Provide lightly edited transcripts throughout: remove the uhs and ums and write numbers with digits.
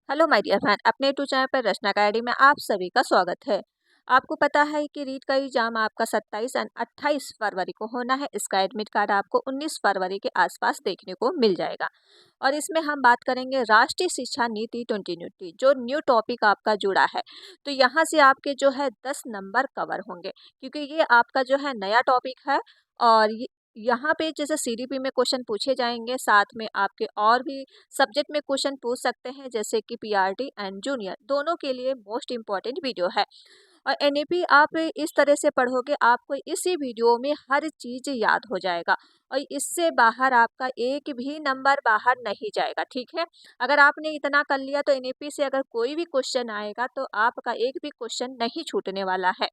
Hello my dear friend, अपने YouTube channel पर रचना academy में आप सभी का स्वागत है। आपको पता है कि रीट का एग्जाम आपका 27 एंड 28 फरवरी को होना है। इसका एडमिट कार्ड आपको 19 फरवरी के आसपास देखने को मिल जाएगा। और इसमें हम बात करेंगे राष्ट्रीय शिक्षा नीति 2020, जो न्यू टॉपिक आपका जुड़ा है। तो यहाँ से आपके जो है 10 नंबर कवर होंगे, क्योंकि ये आपका जो है नया टॉपिक है। और यहाँ पे जैसे सीडीपी में क्वेश्चन पूछे जाएंगे, साथ में आपके और भी सब्जेक्ट में क्वेश्चन पूछ सकते हैं, जैसे कि पीआरटी एंड जूनियर दोनों के लिए मोस्ट इम्पॉर्टेंट वीडियो है। और एनईपी आप इस तरह से पढ़ोगे, आपको इसी वीडियो में हर चीज़ याद हो जाएगा और इससे बाहर आपका एक भी नंबर बाहर नहीं जाएगा। ठीक है, अगर आपने इतना कर लिया तो एनईपी से अगर कोई भी क्वेश्चन आएगा तो आपका एक भी क्वेश्चन नहीं छूटने वाला है।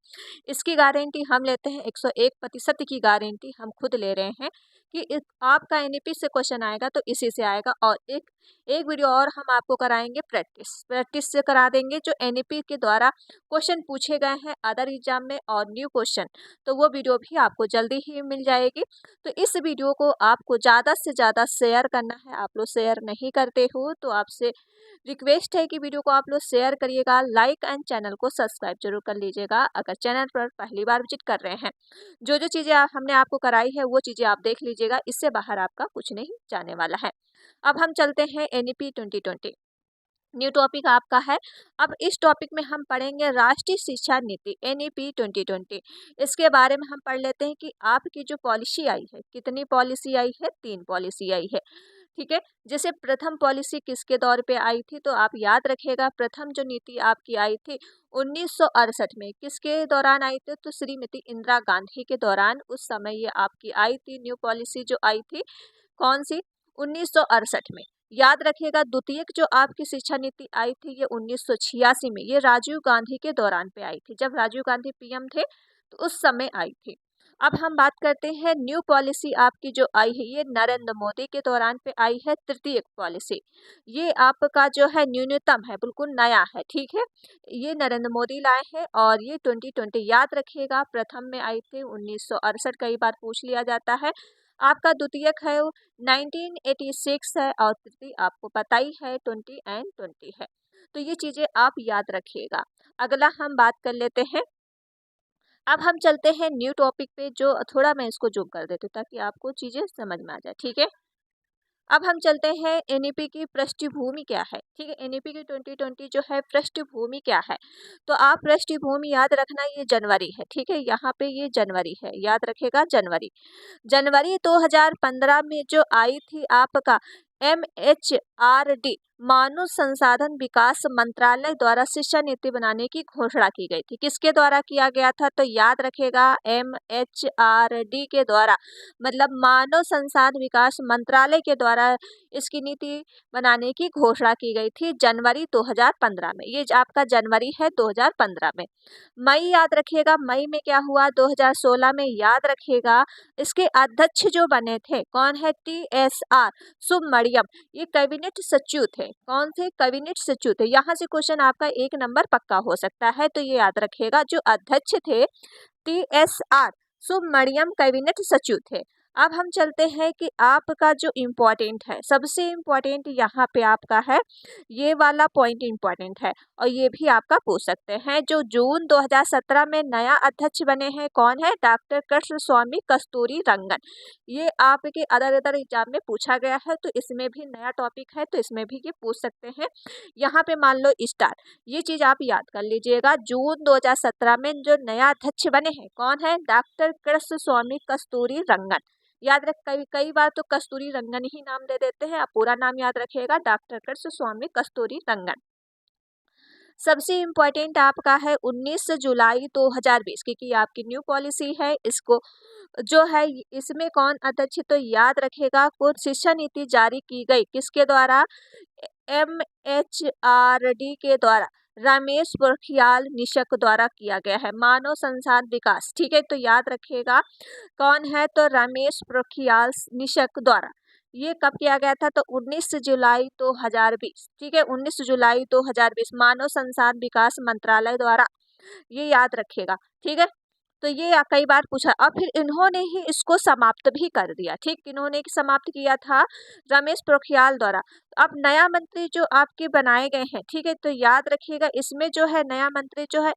इसकी गारंटी हम लेते हैं, 101% की गारंटी हम खुद ले रहे हैं कि आपका एनईपी से क्वेश्चन आएगा तो इसी से आएगा। और एक एक वीडियो और हम आपको कराएंगे, प्रैक्टिस से करा देंगे जो एनईपी के द्वारा क्वेश्चन पूछे गए हैं अदर एग्जाम में और न्यू क्वेश्चन, तो वो वीडियो भी आपको जल्दी ही मिल जाएगी। तो इस वीडियो को आपको ज़्यादा से ज़्यादा शेयर करना है। आप लोग शेयर नहीं करते हो तो आपसे रिक्वेस्ट है कि वीडियो को आप लोग शेयर करिएगा, लाइक एंड चैनल को सब्सक्राइब जरूर कर लीजिएगा अगर चैनल पर पहली बार विजिट कर रहे हैं। जो जो चीज़ें हमने आपको कराई है वो चीज़ें आप देख लीजिएगा, इससे बाहर आपका कुछ नहीं जाने वाला है। अब हम चलते हैं एनईपी 2020, न्यू टॉपिक आपका है। अब इस टॉपिक में हम पढ़ेंगे राष्ट्रीय शिक्षा नीति एनईपी 2020। इसके बारे में हम पढ़ लेते हैं कि आपकी जो पॉलिसी आई है, कितनी पॉलिसी आई है, 3 पॉलिसी आई है। ठीक है, जैसे प्रथम पॉलिसी किसके दौर पे आई थी, तो आप याद रखिएगा प्रथम जो नीति आपकी आई थी 1968 में, किसके दौरान आई थी, तो श्रीमती इंदिरा गांधी के दौरान उस समय ये आपकी आई थी न्यू पॉलिसी जो आई थी। कौन सी? 1968 में। याद रखिएगा द्वितीयक जो आपकी शिक्षा नीति आई थी ये 1986 में, ये राजीव गांधी के दौरान पे आई थी, जब राजीव गांधी पीएम थे तो उस समय आई थी। अब हम बात करते हैं न्यू पॉलिसी आपकी जो आई है, ये नरेंद्र मोदी के दौरान पे आई है, तृतीयक पॉलिसी। ये आपका जो है न्यूनतम है, बिल्कुल नया है। ठीक है, ये नरेंद्र मोदी लाए हैं और ये 2020 याद रखिएगा। प्रथम में आई थी 1968, कई बार पूछ लिया जाता है। आपका द्वितीयक है 1986 है और तृतीय आपको पता ही है 20 एंड 20 है। तो ये चीज़ें आप याद रखिएगा। अगला हम बात कर लेते हैं। अब हम चलते हैं न्यू टॉपिक पे, जो थोड़ा मैं इसको जूम कर देती हूँ ताकि आपको चीज़ें समझ में आ जाए। ठीक है, अब हम चलते हैं एनईपी की पृष्ठभूमि क्या है। ठीक है, एनईपी की 2020 जो है पृष्ठभूमि क्या है, तो आप पृष्ठभूमि याद रखना, ये जनवरी है। ठीक है, यहाँ पे ये जनवरी है, याद रखेगा जनवरी। जनवरी 2015 में जो आई थी आपका MHRD, मानव संसाधन विकास मंत्रालय द्वारा शिक्षा नीति बनाने की घोषणा की गई थी। किसके द्वारा किया गया था, तो याद रखेगा MHRD के द्वारा, मतलब मानव संसाधन विकास मंत्रालय के द्वारा इसकी नीति बनाने की घोषणा की गई थी जनवरी 2015 में। ये आपका जनवरी है 2015 में। मई याद रखिएगा, मई में क्या हुआ, 2016 में। याद रखिएगा इसके अध्यक्ष जो बने थे कौन है, TSR सुब्रमण्यम, ये कैबिनेट सचिव थे। कौन थे, कैबिनेट सचिव थे। यहाँ से क्वेश्चन आपका 1 नंबर पक्का हो सकता है, तो ये याद रखिएगा जो अध्यक्ष थे TSR सुब्रमण्यम कैबिनेट सचिव थे। अब हम चलते हैं कि आपका जो इम्पोर्टेंट है, सबसे इम्पोर्टेंट यहाँ पे आपका है, ये वाला पॉइंट इम्पोर्टेंट है और ये भी आपका पूछ सकते हैं। जो जून 2017 में नया अध्यक्ष बने हैं कौन है, डॉक्टर कृष्ण स्वामी कस्तूरी रंगन। ये आपके अदर एग्जाम में पूछा गया है, तो इसमें भी नया टॉपिक है, तो इसमें भी ये पूछ सकते हैं। यहाँ पे मान लो स्टार, ये चीज आप याद कर लीजिएगा। जून 2017 में जो नया अध्यक्ष बने हैं कौन है, डॉक्टर कृष्ण स्वामी कस्तूरी रंगन। याद रख, कई कई बार तो कस्तूरी रंगन ही नाम दे देते हैं, आप पूरा नाम याद रखिएगा, डॉक्टर कृष्ण स्वामी कस्तूरी रंगन। सबसे इम्पोर्टेंट आपका है 19 जुलाई 2020, क्योंकि आपकी न्यू पॉलिसी है। इसको जो है इसमें कौन अध्यक्ष, तो याद रखेगा कौन शिक्षा नीति जारी की गई किसके द्वारा, MHRD के द्वारा, रमेश पोखरियाल निशंक द्वारा किया गया है, मानव संसाधन विकास। ठीक है, तो याद रखिएगा कौन है, तो रमेश पोखरियाल निशंक द्वारा। ये कब किया गया था, तो 19 जुलाई 2020। ठीक है, 19 जुलाई 2020 मानव संसाधन विकास मंत्रालय द्वारा, ये याद रखिएगा। ठीक है, तो ये कई बार पूछा और फिर इन्होंने ही इसको समाप्त भी कर दिया। ठीक, इन्होंने समाप्त किया था रमेश पोखरियाल द्वारा। अब नया मंत्री जो आपके बनाए गए हैं, ठीक है, तो याद रखिएगा इसमें जो है नया मंत्री जो है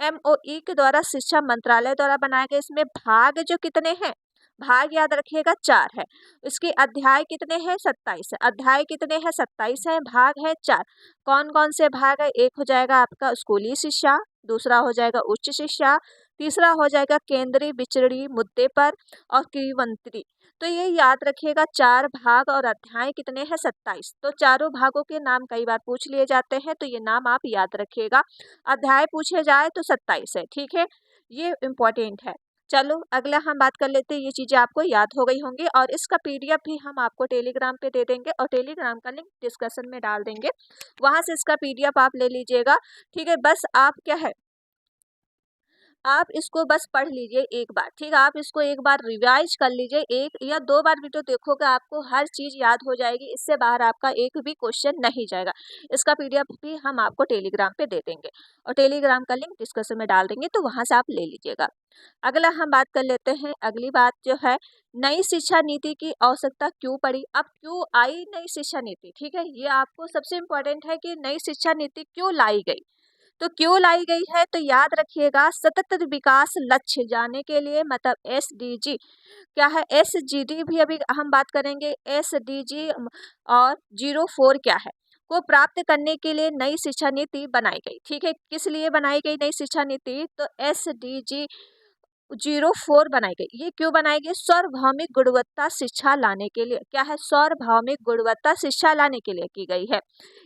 MOE के द्वारा शिक्षा मंत्रालय द्वारा बनाए गए। इसमें भाग जो कितने हैं, भाग याद रखिएगा 4 है। इसके अध्याय कितने हैं, 27 है। अध्याय कितने हैं, 27 है। भाग है 4। कौन कौन से भाग है, एक हो जाएगा आपका स्कूली शिक्षा, दूसरा हो जाएगा उच्च शिक्षा, तीसरा हो जाएगा केंद्रीय बिछड़ी मुद्दे पर और किवंत्री। तो ये याद रखिएगा 4 भाग और अध्याय कितने हैं, 27। तो चारों भागों के नाम कई बार पूछ लिए जाते हैं, तो ये नाम आप याद रखिएगा। अध्याय पूछे जाए तो 27 है, ठीक है, ये इम्पोर्टेंट है। चलो अगला हम बात कर लेते हैं। ये चीज़ें आपको याद हो गई होंगी और इसका PDF भी हम आपको टेलीग्राम पे दे देंगे और टेलीग्राम का लिंक डिस्कशन में डाल देंगे, वहाँ से इसका PDF आप ले लीजिएगा। ठीक है, बस आप क्या है, आप इसको बस पढ़ लीजिए एक बार। ठीक है, आप इसको एक बार रिवाइज कर लीजिए, 1 या 2 बार वीडियो देखोगे आपको हर चीज़ याद हो जाएगी। इससे बाहर आपका एक भी क्वेश्चन नहीं जाएगा। इसका PDF भी हम आपको टेलीग्राम पे दे देंगे और टेलीग्राम का लिंक डिस्कशन में डाल देंगे, तो वहाँ से आप ले लीजिएगा। अगला हम बात कर लेते हैं। अगली बात जो है, नई शिक्षा नीति की आवश्यकता क्यों पड़ी। अब क्यों आई नई शिक्षा नीति, ठीक है, ये आपको सबसे इम्पोर्टेंट है कि नई शिक्षा नीति क्यों लाई गई। तो क्यों लाई गई है, तो याद रखिएगा सतत विकास लक्ष्य जाने के लिए, मतलब SDG क्या है, SGD भी अभी हम बात करेंगे, SDG और 04 क्या है, को प्राप्त करने के लिए नई शिक्षा नीति बनाई गई। ठीक है, किस लिए बनाई गई नई शिक्षा नीति, तो SDG 04 बनाई गई। ये क्यों बनाई गई, सार्वभौमिक गुणवत्ता शिक्षा लाने के लिए। क्या है, सार्वभौमिक गुणवत्ता शिक्षा लाने के लिए की गई है,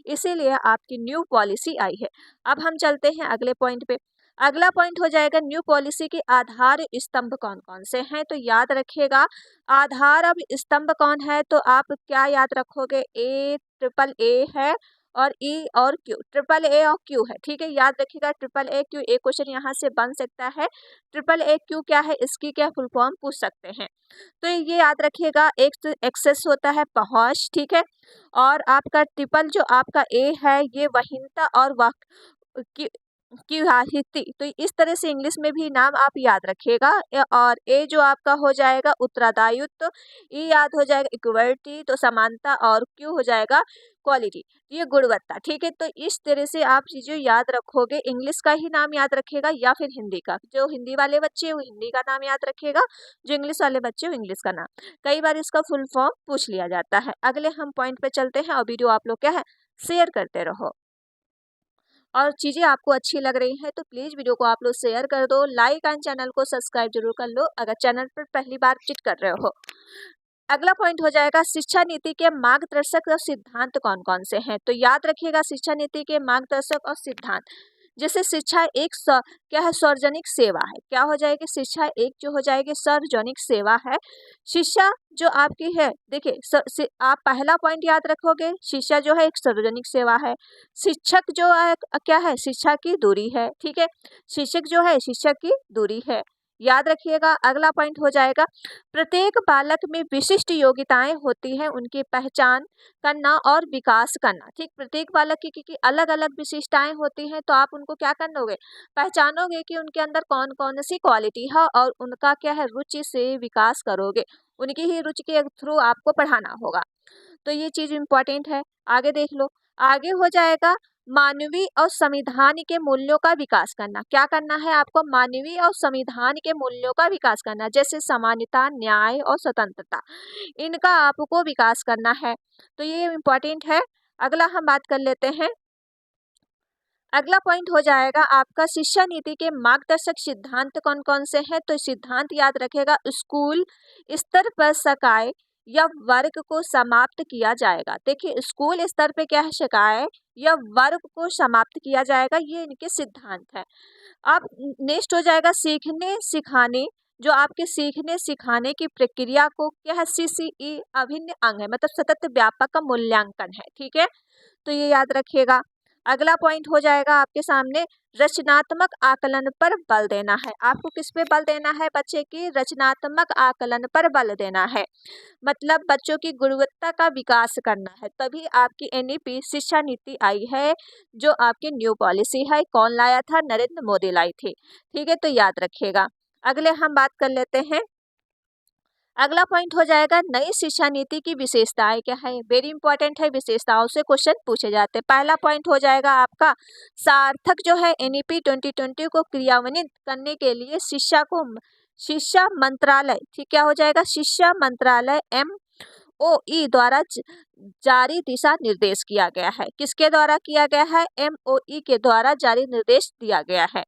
इसीलिए आपकी न्यू पॉलिसी आई है। अब हम चलते हैं अगले पॉइंट पे। अगला पॉइंट हो जाएगा न्यू पॉलिसी के आधार स्तंभ कौन कौन से हैं, तो याद रखिएगा आधार अब स्तंभ कौन है, तो आप क्या याद रखोगे, AAA है और E और Q, AAA और Q है। ठीक है, याद रखिएगा AAA Q, एक क्वेश्चन यहाँ से बन सकता है। AAA Q क्या है, इसकी क्या फुल फॉर्म पूछ सकते हैं, तो ये याद रखिएगा। एक तो एक्सेस होता है पहुंच, ठीक है, और आपका ट्रिपल जो आपका A है ये वहीनता और की हाहिती, तो इस तरह से इंग्लिश में भी नाम आप याद रखिएगा। और ए जो आपका हो जाएगा उत्तरदायित्व, ई याद हो जाएगा इक्वलिटी तो समानता, और क्यू हो जाएगा क्वालिटी, ये गुणवत्ता। ठीक है, तो इस तरह से आप चीज़ें याद रखोगे। इंग्लिश का ही नाम याद रखिएगा या फिर हिंदी का, जो हिंदी वाले बच्चे वो हिंदी का नाम याद रखिएगा, जो इंग्लिश वाले बच्चे वो इंग्लिश का नाम। कई बार इसका फुल फॉर्म पूछ लिया जाता है। अगले हम पॉइंट पे चलते हैं और वीडियो आप लोग क्या है शेयर करते रहो, और चीज़ें आपको अच्छी लग रही हैं तो प्लीज़ वीडियो को आप लोग शेयर कर दो, लाइक एंड चैनल को सब्सक्राइब जरूर कर लो अगर चैनल पर पहली बार विजिट कर रहे हो। अगला पॉइंट हो जाएगा शिक्षा नीति के मार्गदर्शक और सिद्धांत कौन कौन से हैं, तो याद रखिएगा शिक्षा नीति के मार्गदर्शक और सिद्धांत। जैसे शिक्षा एक क्या है, सार्वजनिक सेवा है। क्या हो जाएगी, शिक्षा एक जो हो जाएगी सार्वजनिक सेवा है। शिक्षा जो आपकी है, देखिए आप पहला पॉइंट याद रखोगे, शिक्षा जो है एक सार्वजनिक सेवा है। शिक्षक जो है क्या है, शिक्षा की दूरी है। ठीक है, शिक्षक जो है शिक्षक की दूरी है, याद रखिएगा। अगला पॉइंट हो जाएगा प्रत्येक बालक में विशिष्ट योग्यताएं होती हैं, उनकी पहचान करना और विकास करना। ठीक, प्रत्येक बालक की अलग अलग विशिष्टताएं होती हैं, तो आप उनको क्या करनोगे, पहचानोगे कि उनके अंदर कौन कौन सी क्वालिटी है और उनका क्या है रुचि से विकास करोगे, उनकी ही रुचि के थ्रू आपको पढ़ाना होगा। तो ये चीज़ इम्पोर्टेंट है। आगे देख लो, आगे हो जाएगा मानवीय और संविधान के मूल्यों का विकास करना। क्या करना है आपको, मानवीय और संविधान के मूल्यों का विकास करना, जैसे समानता, न्याय और स्वतंत्रता, इनका आपको विकास करना है, तो ये इम्पोर्टेंट है। अगला हम बात कर लेते हैं। अगला पॉइंट हो जाएगा आपका शिक्षा नीति के मार्गदर्शक सिद्धांत कौन कौन से हैं, तो सिद्धांत याद रखेगा स्कूल स्तर पर शिकायत या वर्ग को समाप्त किया जाएगा। देखिए स्कूल स्तर पे क्या है, शिकायत या वर्ग को समाप्त किया जाएगा, ये इनके सिद्धांत है। अब नेक्स्ट हो जाएगा सीखने सिखाने, जो आपके सीखने सिखाने की प्रक्रिया को क्या है, CCE अभिन्न अंग है, मतलब सतत व्यापक का मूल्यांकन है। ठीक है, तो ये याद रखिएगा। अगला पॉइंट हो जाएगा आपके सामने रचनात्मक आकलन पर बल देना है। आपको किस पे बल देना है बच्चे की? रचनात्मक आकलन पर बल देना है। मतलब बच्चों की गुणवत्ता का विकास करना है। तभी आपकी एनईपी शिक्षा नीति आई है, जो आपकी न्यू पॉलिसी है। कौन लाया था? नरेंद्र मोदी लाई थी। ठीक है, तो याद रखिएगा। अगले हम बात कर लेते हैं। अगला पॉइंट हो जाएगा नई शिक्षा नीति की विशेषताएं क्या है। वेरी इंपॉर्टेंट है, विशेषताओं से क्वेश्चन पूछे जाते हैं। पहला पॉइंट हो जाएगा आपका सार्थक जो है एनईपी 2020 को क्रियान्वित करने के लिए शिक्षा मंत्रालय, ठीक क्या हो जाएगा? शिक्षा मंत्रालय MOE द्वारा जारी दिशा निर्देश किया गया है। किसके द्वारा किया गया है? MOE के द्वारा जारी निर्देश दिया गया है।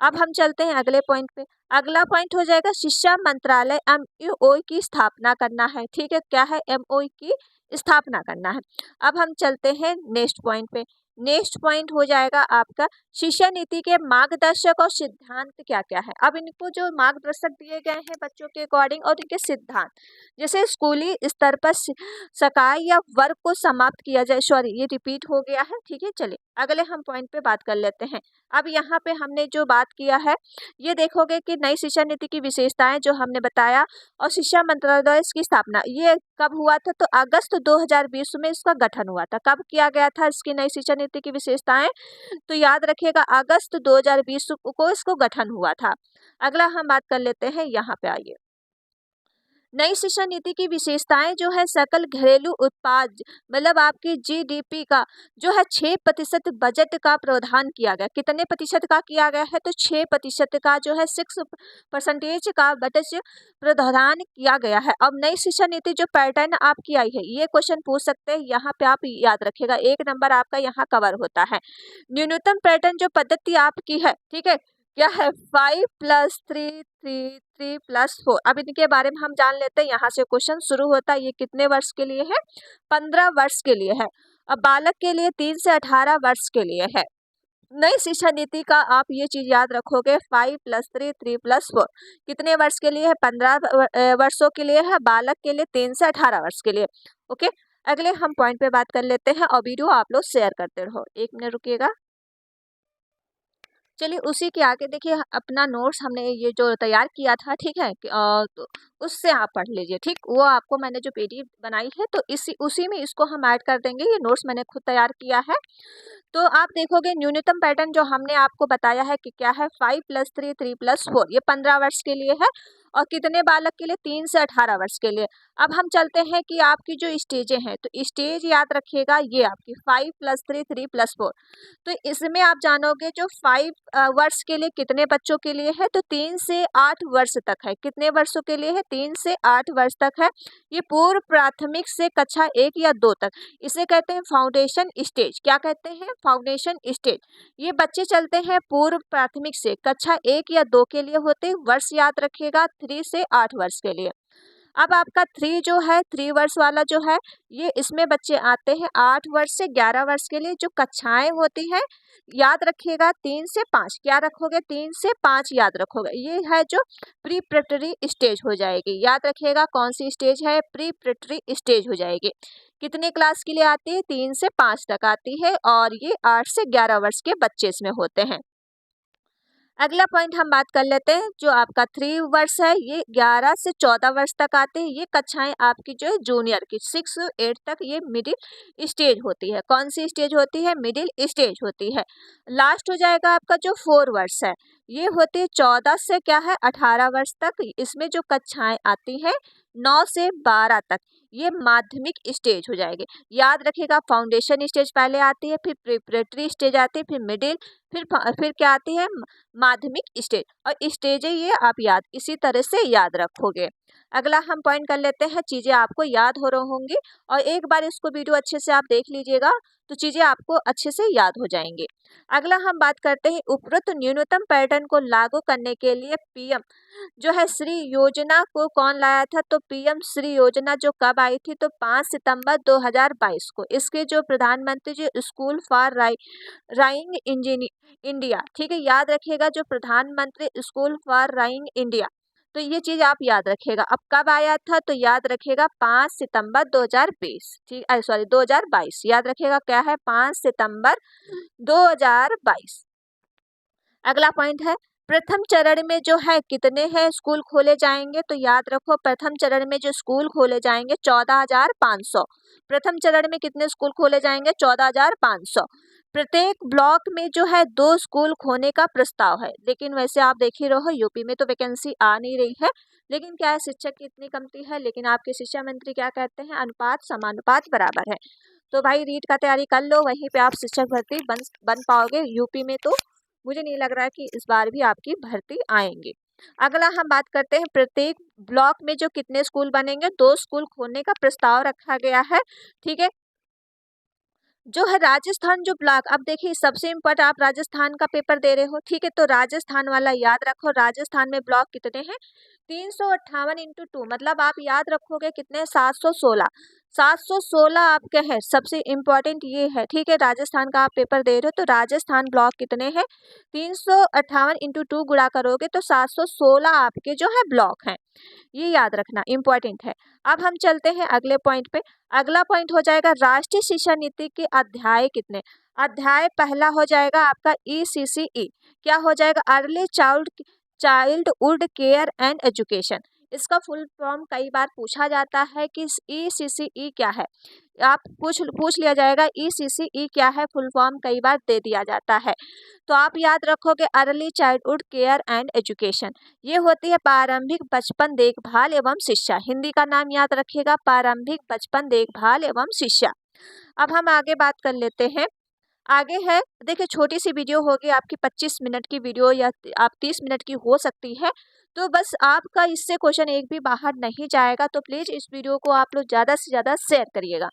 अब हम चलते हैं अगले पॉइंट पे। अगला पॉइंट हो जाएगा शिक्षा मंत्रालय MOE की स्थापना करना है। ठीक है, क्या है? MOE की स्थापना करना है। अब हम चलते हैं नेक्स्ट पॉइंट पे। नेक्स्ट पॉइंट हो जाएगा आपका शिक्षा नीति के मार्गदर्शक और सिद्धांत क्या क्या है। अब इनको जो मार्गदर्शक दिए गए हैं बच्चों के अकॉर्डिंग और इनके सिद्धांत, जैसे स्कूली स्तर पर सकाय या वर्ग को समाप्त किया जाए। सॉरी, ये रिपीट हो गया है। ठीक है, चलिए अगले हम पॉइंट पे बात कर लेते हैं। अब यहाँ पे हमने जो बात किया है, ये देखोगे कि नई शिक्षा नीति की विशेषताएं जो हमने बताया और शिक्षा मंत्रालय द्वारा इसकी स्थापना, ये कब हुआ था? तो अगस्त 2020 में इसका गठन हुआ था। कब किया गया था इसकी नई शिक्षा नीति की विशेषताएं? तो याद रखिएगा, अगस्त 2020 को इसको गठन हुआ था। अगला हम बात कर लेते हैं, यहाँ पे आइए। नई शिक्षा नीति की विशेषताएं जो है सकल घरेलू उत्पाद, मतलब आपकी GDP का जो है 6% बजट का प्रावधान किया गया। कितने प्रतिशत का किया गया है? तो 6% का जो है 6% का बजट प्रावधान किया गया है। अब नई शिक्षा नीति जो पैटर्न आपकी आई है, ये क्वेश्चन पूछ सकते हैं। यहाँ पे आप याद रखिएगा, 1 नंबर आपका यहाँ कवर होता है। न्यूनतम पैटर्न जो पद्धति आपकी है, ठीक है, क्या है? 5 + 3 3 3 + 4। अब इनके बारे में हम जान लेते हैं। यहाँ से क्वेश्चन शुरू होता है। ये कितने वर्ष के लिए है? 15 वर्ष के लिए है। अब बालक के लिए 3 से 18 वर्ष के लिए है। नई शिक्षा नीति का आप ये चीज याद रखोगे, 5 + 3 3 + 4 कितने वर्ष के लिए है? 15 वर्षों के लिए है। बालक के लिए 3 से 18 वर्ष के लिए। ओके, अगले हम पॉइंट पे बात कर लेते हैं और वीडियो आप लोग शेयर करते रहो। 1 मिनट रुकिएगा। चलिए उसी के आगे देखिए, अपना नोट्स हमने ये जो तैयार किया था, ठीक है, तो उससे आप पढ़ लीजिए। ठीक, वो आपको मैंने जो PDF बनाई है, तो उसी में इसको हम ऐड कर देंगे। ये नोट्स मैंने खुद तैयार किया है। तो आप देखोगे न्यूनतम पैटर्न जो हमने आपको बताया है कि क्या है, 5 + 3 3 + 4, ये 15 वर्ष के लिए है। और कितने बालक के लिए? 3 से 18 वर्ष के लिए। अब हम चलते हैं कि आपकी जो स्टेजें हैं, तो स्टेज याद रखिएगा, ये आपकी 5 + 3 3 + 4। तो इसमें आप जानोगे जो 5 वर्ष के लिए कितने बच्चों के लिए है? तो 3 से 8 वर्ष तक है। कितने वर्षों के लिए है? 3 से 8 वर्ष तक है। ये पूर्व प्राथमिक से कक्षा 1 या 2 तक, इसे कहते हैं फाउंडेशन स्टेज। क्या कहते हैं? Foundation stage. ये बच्चे चलते हैं पूर्व प्राथमिक से कक्षा 1 या 2 के लिए होते हैं। वर्ष याद रखिएगा, 3 से 8 वर्ष के लिए। अब आपका 3 जो है, 3 वर्ष वाला जो है, ये इसमें बच्चे आते हैं 8 वर्ष से 11 वर्ष के लिए। जो कक्षाएं होती हैं, याद रखिएगा, 3 से 5। क्या रखोगे? 3 से 5 याद रखोगे। ये है जो प्रीपरेटरी स्टेज हो जाएगी। याद रखिएगा, कौन सी स्टेज है? प्रीपरेटरी स्टेज हो जाएगी। कितने क्लास के लिए आती है? 3 से 5 तक आती है, और ये 8 से 11 वर्ष के बच्चे इसमें होते हैं। अगला पॉइंट हम बात कर लेते हैं, जो आपका 3 वर्ष है, ये 11 से 14 वर्ष तक आते हैं। ये कक्षाएं आपकी जो है जूनियर की 6 से 8 तक, ये मिडिल स्टेज होती है। कौन सी स्टेज होती है? मिडिल स्टेज होती है। लास्ट हो जाएगा आपका जो 4 वर्ष है, ये होती है 14 से क्या है, 18 वर्ष तक। इसमें जो कक्षाएं आती हैं 9 से 12 तक, ये माध्यमिक स्टेज हो जाएगी। याद रखिएगा, फाउंडेशन स्टेज पहले आती है, फिर प्रिपरेटरी स्टेज आती है, फिर मिडिल, फिर क्या आती है? माध्यमिक स्टेज। और स्टेज है ये आप याद इसी तरह से याद रखोगे। अगला हम पॉइंट कर लेते हैं, चीजें आपको याद हो रही होंगी, और एक बार इसको वीडियो अच्छे से आप देख लीजिएगा, तो चीजें आपको अच्छे से याद हो जाएंगी। अगला हम बात करते हैं, उपरोक्त न्यूनतम पैटर्न को लागू करने के लिए PM जो है श्री योजना को कौन लाया था? तो PM श्री योजना जो कब आई थी? तो 5 सितंबर 2022 को। इसके जो प्रधानमंत्री जो स्कूल फॉर राइंग इंजीनियर इंडिया, ठीक है, याद रखिएगा, जो प्रधानमंत्री स्कूल फॉर राइंग इंडिया, तो ये चीज आप याद रखिएगा। अब कब आया था, तो याद रखिएगा 5 सितंबर 2020, ठीक, सॉरी 2022, याद रखिएगा क्या है, 5 सितंबर 2022। अगला पॉइंट है प्रथम चरण में जो है कितने हैं स्कूल खोले जाएंगे, तो याद रखो प्रथम चरण में जो स्कूल खोले जाएंगे 14,500। प्रथम चरण में कितने स्कूल खोले जाएंगे, 14,500। प्रत्येक ब्लॉक में जो है 2 स्कूल खोने का प्रस्ताव है। लेकिन वैसे आप देख ही रहो यूपी में तो वैकेंसी आ नहीं रही है, लेकिन क्या है शिक्षक की इतनी कमती है, लेकिन आपके शिक्षा मंत्री क्या कहते हैं, अनुपात समानुपात बराबर है। तो भाई रीट का तैयारी कर लो, वहीं पे आप शिक्षक भर्ती बन पाओगे। यूपी में तो मुझे नहीं लग रहा है कि इस बार भी आपकी भर्ती आएंगे। अगला हम बात करते हैं प्रत्येक ब्लॉक में जो कितने स्कूल बनेंगे, 2 स्कूल खोलने का प्रस्ताव रखा गया है, ठीक है। जो है राजस्थान जो ब्लॉक, अब देखिए सबसे इम्पोर्टेंट, आप राजस्थान का पेपर दे रहे हो, ठीक है, तो राजस्थान वाला याद रखो, राजस्थान में ब्लॉक कितने हैं, 358 इंटू 2, मतलब आप याद रखोगे कितने, 716। 716 आपके हैं, सबसे इम्पोर्टेंट ये है, ठीक है। राजस्थान का आप पेपर दे रहे हो तो राजस्थान ब्लॉक कितने हैं, 358 इंटू 2 गुणा करोगे तो 716 आपके जो है ब्लॉक हैं, ये याद रखना इम्पोर्टेंट है। अब हम चलते हैं अगले पॉइंट पे। अगला पॉइंट हो जाएगा राष्ट्रीय शिक्षा नीति के अध्याय कितने। अध्याय पहला हो जाएगा आपका ECCE, क्या हो जाएगा, early childhood care and education. इसका फुल फॉर्म कई बार पूछा जाता है कि ECCE क्या है, आप पूछ लिया जाएगा ECCE क्या है, फुल फॉर्म कई बार दे दिया जाता है। तो आप याद रखोगे early childhood care and education, ये होती है प्रारंभिक बचपन देखभाल एवं शिक्षा। हिंदी का नाम याद रखिएगा, प्रारंभिक बचपन देखभाल एवं शिक्षा। अब हम आगे बात कर लेते हैं। आगे है, देखिए छोटी सी वीडियो होगी आपकी, 25 मिनट की वीडियो या आप 30 मिनट की हो सकती है, तो बस आपका इससे क्वेश्चन एक भी बाहर नहीं जाएगा, तो प्लीज इस वीडियो को आप लोग ज्यादा से ज्यादा शेयर करिएगा।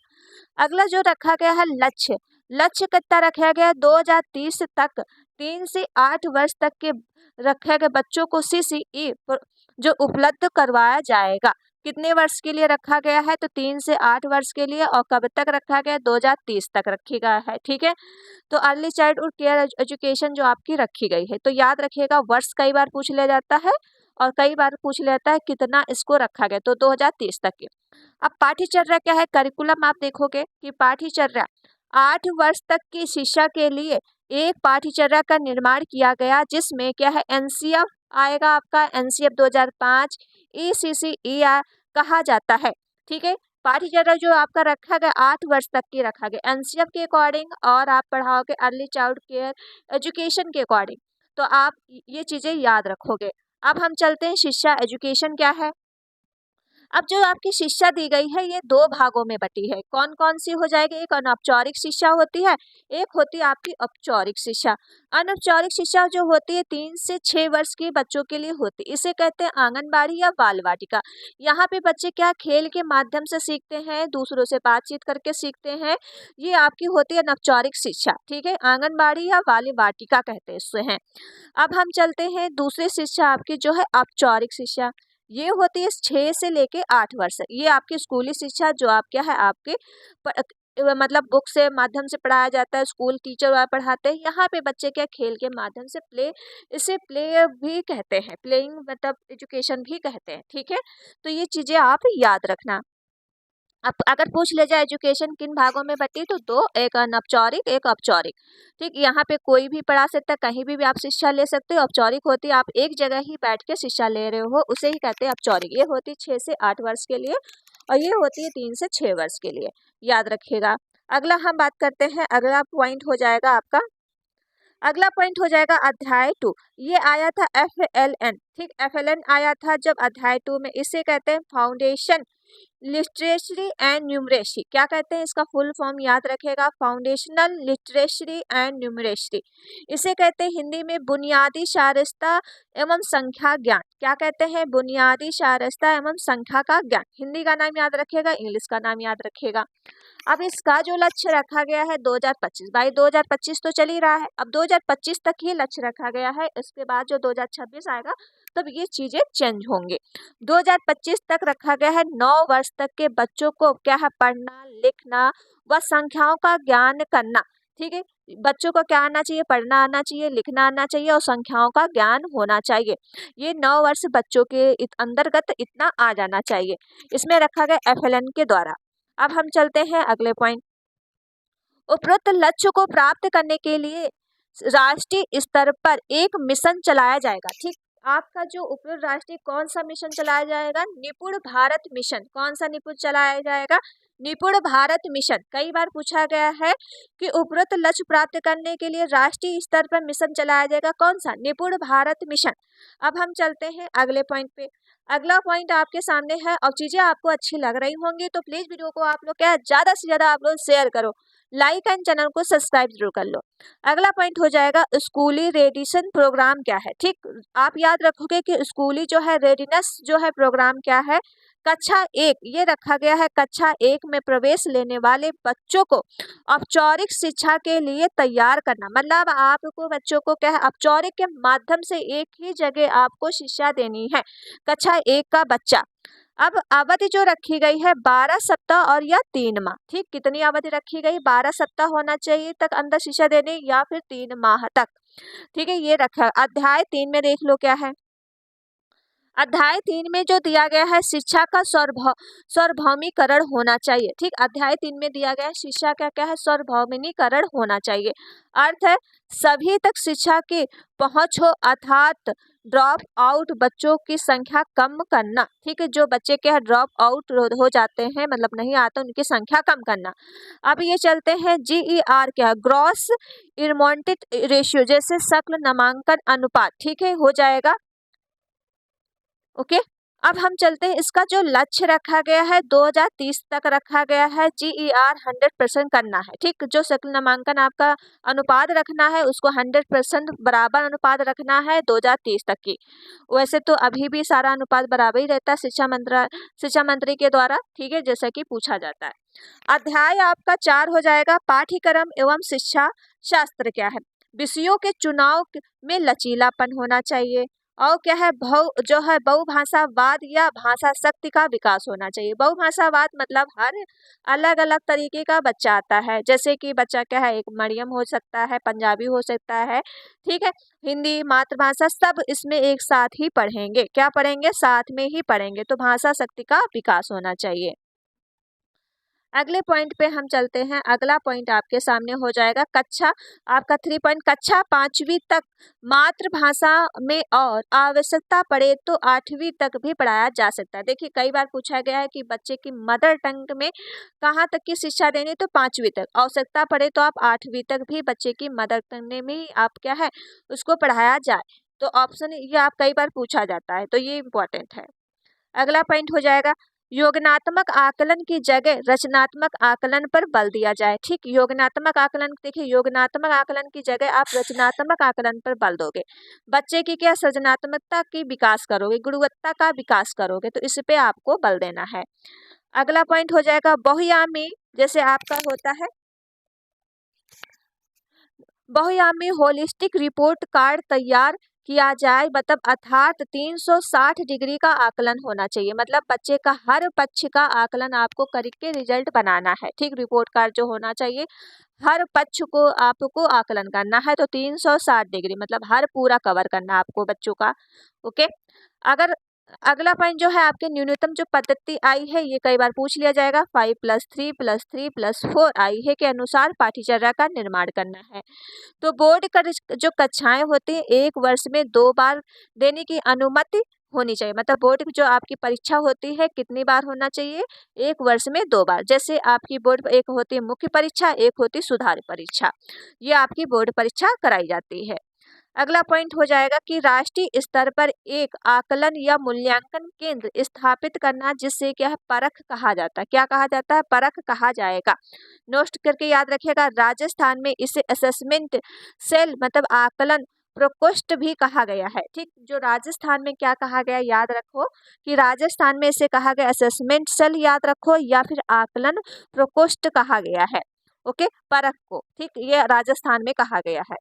अगला जो रखा गया है लक्ष्य, लक्ष्य कितना रखा गया है, 2030 तक 3 से 8 वर्ष तक के रखे गए बच्चों को CCE जो उपलब्ध करवाया जाएगा। कितने वर्ष के लिए रखा गया है, तो 3 से 8 वर्ष के लिए, और कब तक रखा गया है, 2030 तक रखी गया है, ठीक है। तो अर्ली चाइल्डहुड केयर एजुकेशन जो आपकी रखी गई है, तो याद रखिएगा वर्ष कई बार पूछ लिया जाता है और कई बार पूछ लिया जाता है कितना इसको रखा गया, तो 2030 तक के। अब पाठ्यचर्या क्या है, करिकुलम आप देखोगे कि पाठ्यचर्या 8 वर्ष तक की शिक्षा के लिए एक पाठ्यचर्या का निर्माण किया गया, जिसमें क्या है, NCF आएगा आपका, NCF 2005 ECCE कहा जाता है, ठीक है। पाठ्यचर्या जो आपका रखा गया 8 वर्ष तक की रखा गया NCF के अकॉर्डिंग, और आप पढ़ाओगे अर्ली चाइल्ड केयर एजुकेशन के अकॉर्डिंग, तो आप ये चीजें याद रखोगे। अब हम चलते हैं शिक्षा एजुकेशन क्या है। अब जो आपकी शिक्षा दी गई है ये 2 भागों में बटी है, कौन कौन सी हो जाएगी, एक अनौपचारिक शिक्षा होती है, एक होती है आपकी औपचारिक शिक्षा। अनौपचारिक शिक्षा जो होती है 3 से 6 वर्ष के बच्चों के लिए होती है, इसे कहते हैं आंगनबाड़ी या बाल वाटिका। यहाँ पे बच्चे क्या खेल के माध्यम से सीखते हैं, दूसरों से बातचीत करके सीखते हैं, ये आपकी होती है अनौपचारिक शिक्षा, ठीक है, आंगनबाड़ी या बाल वाटिका कहते हैं इससे हैं। अब हम चलते हैं दूसरी शिक्षा आपकी जो है औपचारिक शिक्षा, ये होती है 6 से लेके 8 वर्ष, ये आपकी स्कूली शिक्षा जो आप क्या है आपके मतलब बुक से माध्यम से पढ़ाया जाता है, स्कूल टीचर वगैरह पढ़ाते हैं, यहाँ पे बच्चे क्या खेल के माध्यम से इसे प्ले भी कहते हैं, प्लेइंग मतलब एजुकेशन भी कहते हैं, ठीक है। तो ये चीजें आप याद रखना। अब अगर पूछ ले जाए एजुकेशन किन भागों में बटी, तो 2, एक अनौपचारिक एक औपचारिक, ठीक। यहाँ पे कोई भी पढ़ा सकता है, कहीं भी आप शिक्षा ले सकते हो। औपचारिक होती है आप एक जगह ही बैठ के शिक्षा ले रहे हो, उसे ही कहते हैं औपचारिक, ये होती है 6 से 8 वर्ष के लिए, और ये होती है 3 से 6 वर्ष के लिए, याद रखिएगा। अगला हम बात करते हैं, अगला पॉइंट हो जाएगा आपका, अगला पॉइंट हो जाएगा अध्याय 2, ये आया था FLN, ठीक, FLN आया था जब अध्याय 2 में, इसे कहते हैं फाउंडेशन लिटरेचरी एंड न्यूमरेसी, क्या कहते हैं इसका फुल फॉर्म याद रखेगा, फाउंडेशनल लिटरेचरी एंड न्यूमरेसी, इसे कहते हैं हिंदी में बुनियादी शारस्ता एवं संख्या ज्ञान, क्या कहते हैं, बुनियादी शारस्ता एवं संख्या का ज्ञान। हिंदी का नाम याद रखेगा, इंग्लिश का नाम याद रखेगा। अब इसका जो लक्ष्य रखा गया है 2025, भाई 2025 तो चल ही रहा है, अब 2025 तक ही लक्ष्य रखा गया है, इसके बाद जो 2026 आएगा तब ये चीजें चेंज होंगे। 2025 तक रखा गया है 9 वर्ष तक के बच्चों को क्या है, पढ़ना लिखना व संख्याओं का ज्ञान करना, ठीक है, बच्चों को क्या आना चाहिए, पढ़ना आना चाहिए, लिखना आना चाहिए और संख्याओं का ज्ञान होना चाहिए। ये 9 वर्ष बच्चों के अंतर्गत इतना आ जाना चाहिए। इसमें रखा गया FLN के द्वारा। अब हम चलते हैं अगले पॉइंट। उपरोक्त लक्ष्य को प्राप्त करने के लिए राष्ट्रीय स्तर पर एक मिशन चलाया जाएगा। ठीक, आपका जो उपरोक्त राष्ट्रीय कौन सा मिशन चलाया जाएगा, निपुण भारत मिशन। कौन सा निपुण चलाया जाएगा, निपुण भारत मिशन। कई बार पूछा गया है कि उपरोक्त लक्ष्य प्राप्त करने के लिए राष्ट्रीय स्तर पर मिशन चलाया जाएगा, कौन सा, निपुण भारत मिशन। अब हम चलते हैं अगले पॉइंट पे। अगला पॉइंट आपके सामने है और चीजें आपको अच्छी लग रही होंगी तो प्लीज वीडियो को आप लोग क्या ज्यादा से ज्यादा आप लोग शेयर करो, लाइक एंड चैनल को सब्सक्राइब जरूर कर लो। अगला पॉइंट हो जाएगा स्कूली रेडिएशन प्रोग्राम क्या है। ठीक, आप याद रखोगे कि स्कूली जो है रेडिनेस जो है प्रोग्राम क्या है, कक्षा 1 ये रखा गया है। कक्षा 1 में प्रवेश लेने वाले बच्चों को औपचारिक शिक्षा के लिए तैयार करना, मतलब आपको बच्चों को क्या है, औपचारिक के माध्यम से एक ही जगह आपको शिक्षा देनी है। कक्षा 1 का बच्चा। अब अवधि जो रखी गई है 12 सप्ताह और या 3 माह। ठीक, कितनी अवधि रखी गई, 12 सप्ताह होना चाहिए तक अंदर शिक्षा देने या फिर 3 माह तक। ठीक है, ये रखा। अध्याय 3 में देख लो क्या है। अध्याय 3 में जो दिया गया है शिक्षा का सार्वभौमिकरण होना चाहिए। ठीक, अध्याय 3 में दिया गया है शिक्षा का क्या है, सार्वभौमिकरण होना चाहिए। अर्थ है सभी तक शिक्षा की पहुंच हो, अर्थात ड्रॉप आउट बच्चों की संख्या कम करना। ठीक है, जो बच्चे क्या है ड्रॉप आउट हो जाते हैं, मतलब नहीं आते, उनकी संख्या कम करना। अब ये चलते हैं GER क्या है, ग्रॉस इनरोलमेंट रेशियो, जैसे शकल नामांकन अनुपात। ठीक है, हो जाएगा। ओके, अब हम चलते हैं इसका जो लक्ष्य रखा गया है 2030 तक रखा गया है, GER 100% करना है। ठीक, जो शकल नामांकन आपका अनुपात रखना है उसको 100% बराबर अनुपात रखना है 2030 तक की। वैसे तो अभी भी सारा अनुपात बराबर ही रहता है शिक्षा मंत्री के द्वारा। ठीक है, जैसा कि पूछा जाता है। अध्याय आपका 4 हो जाएगा पाठ्यक्रम एवं शिक्षा शास्त्र क्या है, विषयों के चुनाव में लचीलापन होना चाहिए। और क्या है, बहुभाषावाद या भाषा शक्ति का विकास होना चाहिए। बहुभाषावाद मतलब हर अलग अलग तरीके का बच्चा आता है, जैसे कि बच्चा क्या है, एक मरियम हो सकता है, पंजाबी हो सकता है, ठीक है, हिंदी मातृभाषा, सब इसमें एक साथ ही पढ़ेंगे। क्या पढ़ेंगे, साथ में ही पढ़ेंगे। तो भाषा शक्ति का विकास होना चाहिए। अगले पॉइंट पे हम चलते हैं। अगला पॉइंट आपके सामने हो जाएगा कक्षा आपका 3 पॉइंट, कक्षा 5वीं तक मातृभाषा में और आवश्यकता पड़े तो 8वीं तक भी पढ़ाया जा सकता है। देखिए कई बार पूछा गया है कि बच्चे की मदर टंग में कहाँ तक की शिक्षा देनी, तो 5वीं तक, आवश्यकता पड़े तो आप 8वीं तक भी बच्चे की मदर टंग में आप क्या है उसको पढ़ाया जाए। तो ऑप्शन ये आप कई बार पूछा जाता है, तो ये इम्पोर्टेंट है। अगला पॉइंट हो जाएगा योगनात्मक आकलन की जगह रचनात्मक आकलन पर बल दिया जाए। ठीक, योगनात्मक आकलन, देखिए योगनात्मक आकलन की जगह आप रचनात्मक आकलन पर बल दोगे, बच्चे की क्या सृजनात्मकता की विकास करोगे, गुणवत्ता का विकास करोगे, तो इस पे आपको बल देना है। अगला पॉइंट हो जाएगा बहुआयामी, जैसे आपका होता है बहुआयामी होलिस्टिक रिपोर्ट कार्ड तैयार किया जाए, मतलब अर्थात 360 डिग्री का आकलन होना चाहिए, मतलब बच्चे का हर पक्ष का आकलन आपको करके रिजल्ट बनाना है। ठीक, रिपोर्ट कार्ड जो होना चाहिए हर पक्ष को आपको आकलन करना है, तो 360 डिग्री मतलब हर पूरा कवर करना आपको बच्चों का। ओके, अगर अगला पॉइंट जो है आपके न्यूनतम जो पद्धति आई है, ये कई बार पूछ लिया जाएगा, 5+3+3+4 आई है के अनुसार पाठ्यचर्या का निर्माण करना है। तो बोर्ड का जो कक्षाएं होती हैं 1 वर्ष में 2 बार देने की अनुमति होनी चाहिए, मतलब बोर्ड की जो आपकी परीक्षा होती है कितनी बार होना चाहिए, 1 वर्ष में 2 बार। जैसे आपकी बोर्ड एक होती है मुख्य परीक्षा, एक होती है सुधार परीक्षा, ये आपकी बोर्ड परीक्षा कराई जाती है। अगला पॉइंट हो जाएगा कि राष्ट्रीय स्तर पर एक आकलन या मूल्यांकन केंद्र स्थापित करना, जिससे क्या है परख कहा जाता है। क्या कहा जाता है, परख कहा जाएगा। नोट करके याद रखिएगा, राजस्थान में इसे असेसमेंट सेल मतलब आकलन प्रकोष्ठ भी कहा गया है। ठीक, जो राजस्थान में क्या कहा गया याद रखो कि राजस्थान में इसे कहा गया असेसमेंट सेल याद रखो, या फिर आकलन प्रकोष्ठ कहा गया है। ओके, परख को, ठीक, ये राजस्थान में कहा गया है।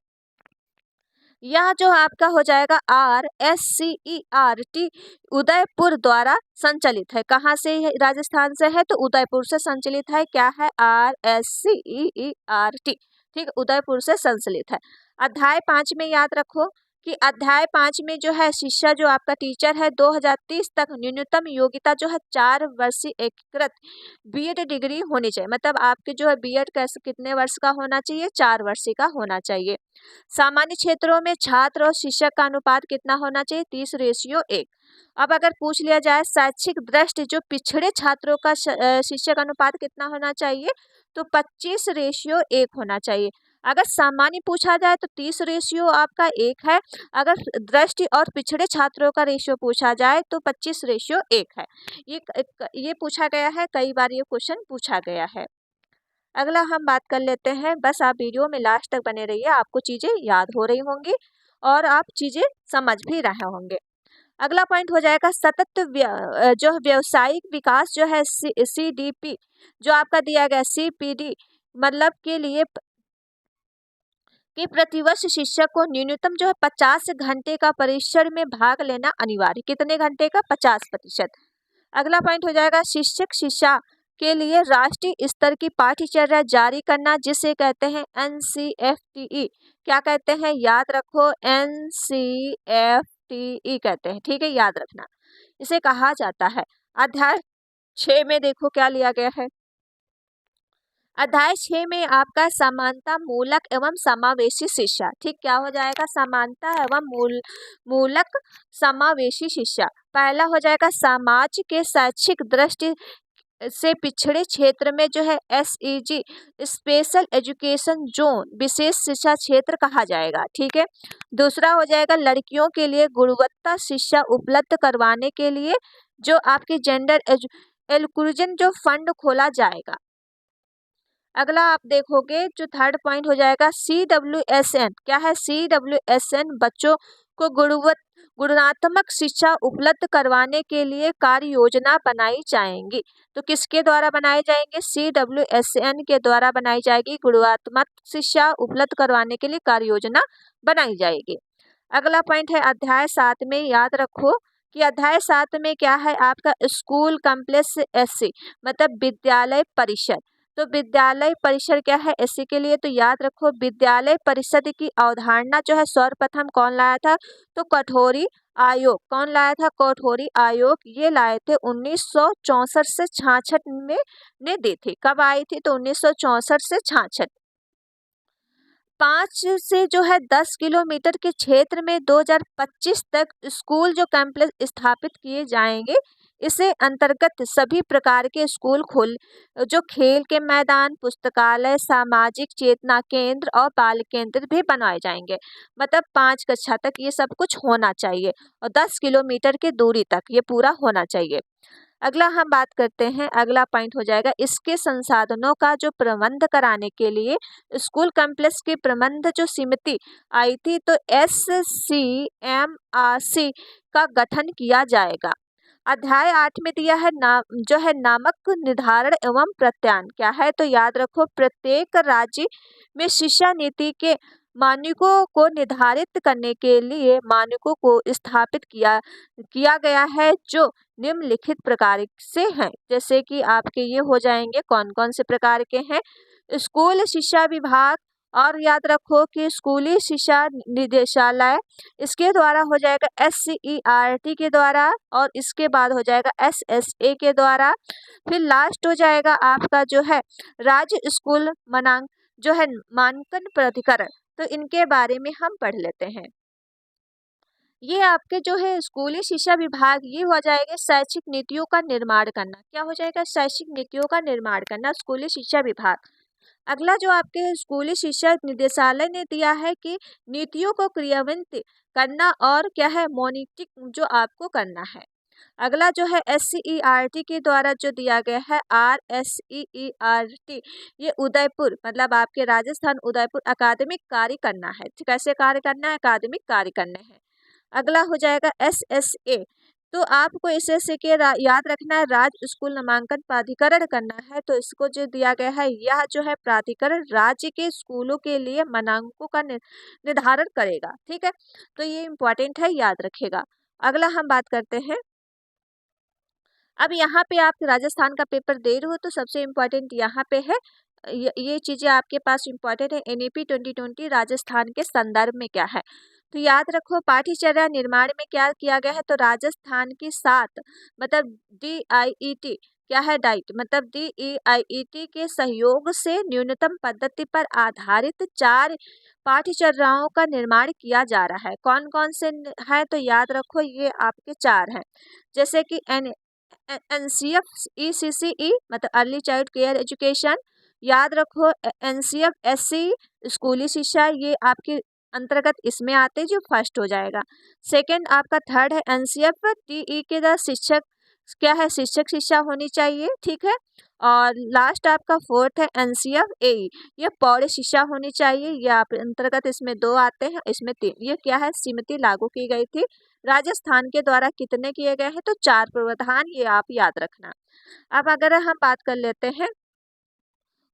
यह जो आपका हो जाएगा RSCERT उदयपुर द्वारा संचालित है। कहाँ से है, राजस्थान से है, तो उदयपुर से संचालित है। क्या है, RSCERT। ठीक, उदयपुर से संश्लित है। अध्याय 5 में याद रखो कि अध्याय 5 में जो है शिष्य जो आपका टीचर है 2030 तक न्यूनतम योग्यता जो है 4 वर्षीय एकीकृत बीएड डिग्री होनी चाहिए। मतलब आपके जो है बीएड कैसे कितने वर्ष का होना चाहिए, 4 वर्षीय का होना चाहिए। सामान्य क्षेत्रों में छात्र और शिक्षक का अनुपात कितना होना चाहिए, 30:1। अब अगर पूछ लिया जाए शैक्षिक दृष्टि जो पिछड़े छात्रों का शिक्षक अनुपात कितना होना चाहिए, तो 25:1 होना चाहिए। अगर सामान्य पूछा जाए तो 30 आपका 1 है। अगर दृष्टि और पिछड़े छात्रों का रेशियो पूछा जाए तो 25:1 है। ये पूछा गया है, कई बार ये क्वेश्चन पूछा गया है। अगला हम बात कर लेते हैं, बस आप वीडियो में लास्ट तक बने रहिए, आपको चीज़ें याद हो रही होंगी और आप चीज़ें समझ भी रहे होंगे। अगला पॉइंट हो जाएगा सतत जो व्यवसायिक विकास जो है CDP जो आपका दिया गया CPD मतलब के लिए कि प्रतिवर्ष शिक्षक को न्यूनतम जो है 50 घंटे का परिसर में भाग लेना अनिवार्य। कितने घंटे का, 50%। अगला पॉइंट हो जाएगा शिक्षक शिक्षा के लिए राष्ट्रीय स्तर की पाठ्यचर्या जारी करना जिसे कहते हैं NCFTE। क्या कहते हैं, याद रखो, NCFTE कहते हैं, ठीक है, याद रखना, इसे कहा जाता है। अध्याय 6 में देखो क्या लिया गया है। अध्याय 6 में आपका समानता मूलक एवं समावेशी शिक्षा, ठीक, क्या हो जाएगा, समानता एवं मूलक समावेशी शिक्षा। पहला हो जाएगा समाज के शैक्षिक दृष्टि से पिछड़े क्षेत्र में जो है SEG स्पेशल एजुकेशन जोन विशेष शिक्षा क्षेत्र कहा जाएगा, ठीक है। दूसरा हो जाएगा लड़कियों के लिए गुणवत्ता शिक्षा उपलब्ध करवाने के लिए जो आपकी जेंडर इंक्लूजन जो फंड खोला जाएगा। अगला आप देखोगे जो थर्ड पॉइंट हो जाएगा CWSN। क्या है, CWSN बच्चों को गुणात्मक शिक्षा उपलब्ध करवाने के लिए कार्य योजना बनाई जाएंगी। तो किसके द्वारा बनाए जाएंगे, CWSN के द्वारा बनाई जाएगी, गुणात्मक शिक्षा उपलब्ध करवाने के लिए कार्य योजना बनाई जाएगी। अगला पॉइंट है अध्याय 7 में, याद रखो कि अध्याय 7 में क्या है आपका स्कूल कॉम्प्लेक्स SC मतलब विद्यालय परिसर। तो विद्यालय परिसर क्या है SC के लिए, तो याद रखो विद्यालय परिषद की अवधारणा जो है सर्वप्रथम कौन लाया था, तो कठोरी आयोग। कौन लाया था, कठोरी आयोग। ये लाए थे 1964 से 66 में ने दी थी। कब आई थी, तो 1964 से 66। 5 से जो है 10 किलोमीटर के क्षेत्र में 2025 तक स्कूल जो कॉम्प्लेक्स स्थापित किए जाएंगे। इसे अंतर्गत सभी प्रकार के स्कूल जो खेल के मैदान, पुस्तकालय, सामाजिक चेतना केंद्र और बाल केंद्र भी बनाए जाएंगे। मतलब 5 कक्षा तक ये सब कुछ होना चाहिए और 10 किलोमीटर की दूरी तक ये पूरा होना चाहिए। अगला हम बात करते हैं, अगला पॉइंट हो जाएगा इसके संसाधनों का जो प्रबंध कराने के लिए स्कूल कॉम्प्लेक्स की प्रबंध जो समिति आई थी, तो SCMRC का गठन किया जाएगा। अध्याय 8 में दिया है जो है नामक निर्धारण एवं प्रत्यायन। क्या है, तो याद रखो प्रत्येक राज्य में शिक्षा नीति के मानकों को निर्धारित करने के लिए मानकों को स्थापित किया गया है जो निम्नलिखित प्रकार से हैं। जैसे कि आपके ये हो जाएंगे, कौन कौन से प्रकार के हैं, स्कूल शिक्षा विभाग, और याद रखो कि स्कूली शिक्षा निदेशालय, इसके द्वारा हो जाएगा SCERT के द्वारा, और इसके बाद हो जाएगा SSA के द्वारा। फिर लास्ट हो जाएगा आपका जो है राज्य स्कूल जो है मानकन प्राधिकरण। तो इनके बारे में हम पढ़ लेते हैं। ये आपके जो है स्कूली शिक्षा विभाग, ये हो जाएगा शैक्षिक नीतियों का निर्माण करना। क्या हो जाएगा, शैक्षिक नीतियों का निर्माण करना, स्कूली शिक्षा विभाग। अगला जो आपके स्कूली शिक्षा निदेशालय ने दिया है कि नीतियों को क्रियान्वित करना और क्या है मॉनिटरिंग जो आपको करना है। अगला जो है SCERT के द्वारा जो दिया गया है RSEERT, ये उदयपुर मतलब आपके राजस्थान उदयपुर अकादमिक कार्य करना है। कैसे कार्य करना है, अकादमिक कार्य करने हैं। अगला हो जाएगा SSA, तो आपको SSA के याद रखना है राज्य स्कूल नामांकन प्राधिकरण करना है। तो इसको जो दिया गया है, यह जो है प्राधिकरण राज्य के स्कूलों के लिए मानकों का निर्धारण करेगा, ठीक है। तो ये इम्पोर्टेंट है, याद रखेगा। अगला हम बात करते हैं, अब यहाँ पे आप राजस्थान का पेपर दे रहे हो तो सबसे इम्पोर्टेंट यहाँ पे है ये चीज़ें आपके पास इम्पॉर्टेंट है। NEP 2020 राजस्थान के संदर्भ में क्या है, तो याद रखो पाठ्यचर्या निर्माण में क्या किया गया है, तो राजस्थान की 7 मतलब DIET क्या है, डाइट मतलब DEIET के सहयोग से न्यूनतम पद्धति पर आधारित 4 पाठ्यचर्याओं का निर्माण किया जा रहा है। कौन कौन से है, तो याद रखो ये आपके 4 हैं, जैसे कि NCF ECCE मतलब अर्ली चाइल्ड केयर एजुकेशन, याद रखो NCF SC स्कूली शिक्षा, ये आपके अंतर्गत इसमें आते जो फर्स्ट हो जाएगा। सेकंड आपका थर्ड है NCF TE के द शिक्षक क्या है, शिक्षक शिक्षा होनी चाहिए, ठीक है। और लास्ट आपका फोर्थ है NCF AE, ये पौड़ शिक्षा होनी चाहिए। ये आप अंतर्गत इसमें 2 आते हैं, इसमें 3। ये क्या है, सीमित लागू की गई थी राजस्थान के द्वारा। कितने किए गए हैं, तो 4 प्रावधान, ये आप याद रखना। अब अगर हम बात कर लेते हैं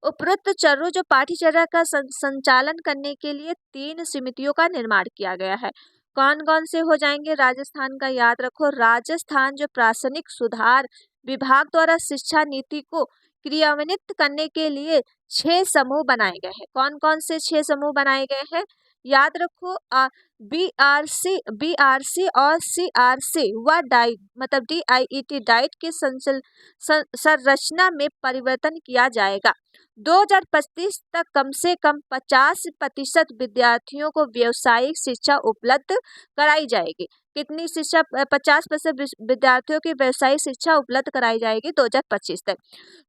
उपरोक्त चरों जो पाठ्यचर्या का संचालन करने के लिए 3 समितियों का निर्माण किया गया है। कौन कौन से हो जाएंगे राजस्थान का, याद रखो राजस्थान जो प्रासनिक सुधार विभाग द्वारा शिक्षा नीति को क्रियान्वित करने के लिए 6 समूह बनाए गए हैं। कौन कौन से 6 समूह बनाए गए हैं, याद रखो BRC और CRC व डाइट मतलब DIET डाइट के संरचना में परिवर्तन किया जाएगा। 2025 तक कम से कम 50% विद्यार्थियों को व्यावसायिक शिक्षा उपलब्ध कराई जाएगी। कितनी शिक्षा, 50% विद्यार्थियों की व्यावसायिक शिक्षा उपलब्ध कराई जाएगी 2025 तक।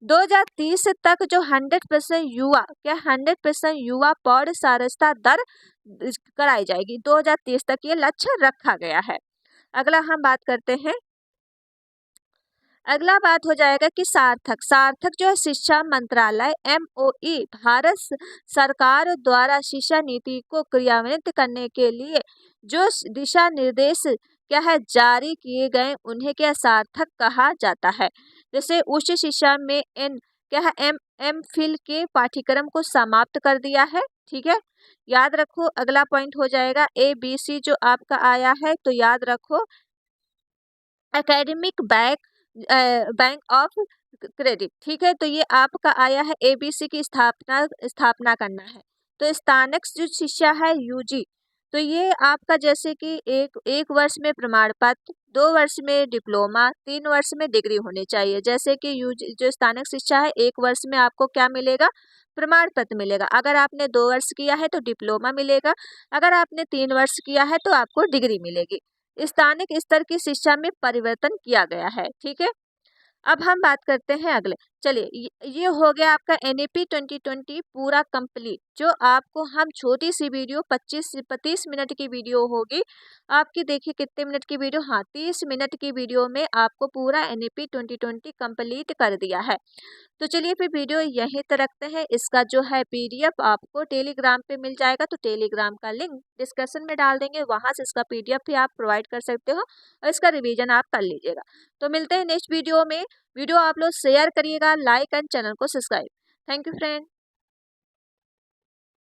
2030 तक जो 100% युवा क्या 100% युवा पौध साक्षरता दर कराई जाएगी। 2030 तक ये लक्ष्य रखा गया है। अगला हम बात करते हैं, अगला बात हो जाएगा कि सार्थक जो है शिक्षा मंत्रालय MOE भारत सरकार द्वारा शिक्षा नीति को क्रियान्वित करने के लिए जो दिशा निर्देश क्या है जारी किए गए उन्हें क्या सार्थक कहा जाता है। जैसे उच्च शिक्षा में क्या है MPhil के पाठ्यक्रम को समाप्त कर दिया है, ठीक है। याद रखो अगला पॉइंट हो जाएगा ABC जो आपका आया है, तो याद रखो एकेडमिक बैंक ऑफ क्रेडिट, ठीक है। तो ये आपका आया है ABC की स्थापना करना है। तो स्थानिक जो शिक्षा है UG, तो ये आपका जैसे कि एक वर्ष में प्रमाण पत्र, 2 वर्ष में डिप्लोमा, 3 वर्ष में डिग्री होनी चाहिए। जैसे कि UG जो स्थानिक शिक्षा है 1 वर्ष में आपको क्या मिलेगा, प्रमाण पत्र मिलेगा। अगर आपने 2 वर्ष किया है तो डिप्लोमा मिलेगा, अगर आपने 3 वर्ष किया है तो आपको डिग्री मिलेगी। स्थानिक स्तर की शिक्षा में परिवर्तन किया गया है, ठीक है। अब हम बात करते हैं अगले, चलिए ये हो गया आपका NEP 2020 पूरा कंप्लीट। जो आपको हम छोटी सी वीडियो 25 से 30 मिनट की वीडियो होगी आपकी, देखिए कितने मिनट की वीडियो, हाँ 30 मिनट की वीडियो में आपको पूरा NEP 2020 कंप्लीट कर दिया है। तो चलिए फिर वीडियो यहीं तक रखते हैं। इसका जो है PDF आपको टेलीग्राम पे मिल जाएगा, तो टेलीग्राम का लिंक डिस्क्रिप्शन में डाल देंगे, वहां से इसका PDF भी आप प्रोवाइड कर सकते हो और इसका रिवीजन आप कर लीजिएगा। तो मिलते हैं नेक्स्ट वीडियो में। वीडियो आप लोग शेयर करिएगा, लाइक एंड चैनल को सब्सक्राइब। Thank you friend.